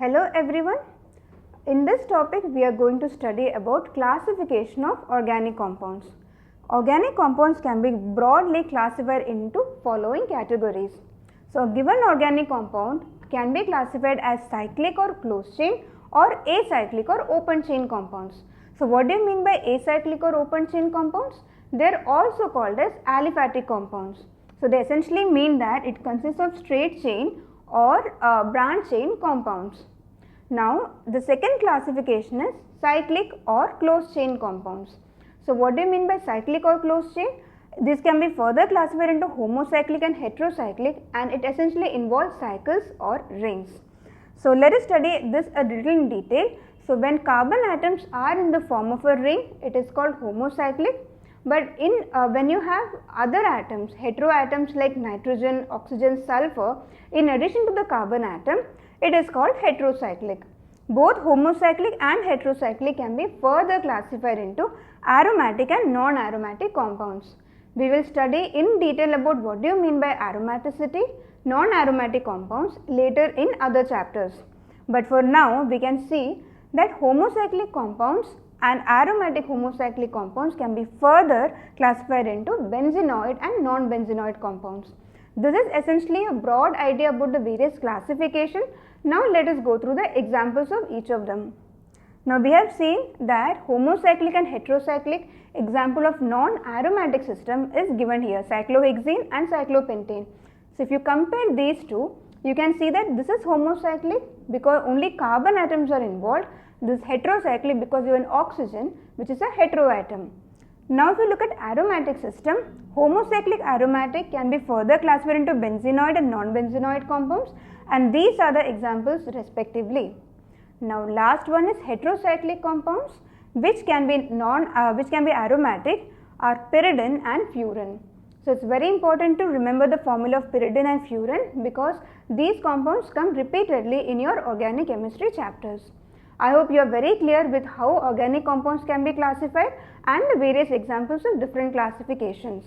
Hello everyone. In this topic we are going to study about classification of organic compounds. Organic compounds can be broadly classified into following categories. So, given organic compound can be classified as cyclic or closed chain or acyclic or open chain compounds. So, what do you mean by acyclic or open chain compounds? They are also called as aliphatic compounds. So, they essentially mean that it consists of straight chain or branch chain compounds. Now, the second classification is cyclic or closed chain compounds. So, what do you mean by cyclic or closed chain? This can be further classified into homocyclic and heterocyclic, and it essentially involves cycles or rings. So, let us study this a little in detail. So, when carbon atoms are in the form of a ring, it is called homocyclic, but when you have other atoms, heteroatoms like nitrogen, oxygen, sulfur, in addition to the carbon atom, it is called heterocyclic. Both homocyclic and heterocyclic can be further classified into aromatic and non-aromatic compounds. We will study in detail about what do you mean by aromaticity, non-aromatic compounds later in other chapters. But for now, we can see that homocyclic compounds and aromatic homocyclic compounds can be further classified into benzenoid and non-benzenoid compounds. This is essentially a broad idea about the various classification. Now, let us go through the examples of each of them. Now, we have seen that homocyclic and heterocyclic example of non-aromatic system is given here, cyclohexene and cyclopentane. So, if you compare these two, you can see that this is homocyclic because only carbon atoms are involved. This is heterocyclic because you have an oxygen, which is a heteroatom. Now, if you look at aromatic system, homocyclic aromatic can be further classified into benzenoid and non-benzenoid compounds, and these are the examples respectively. Now, last one is heterocyclic compounds, which can be aromatic, are pyridine and furan. So, it's very important to remember the formula of pyridine and furan because these compounds come repeatedly in your organic chemistry chapters. I hope you are very clear with how organic compounds can be classified and the various examples of different classifications.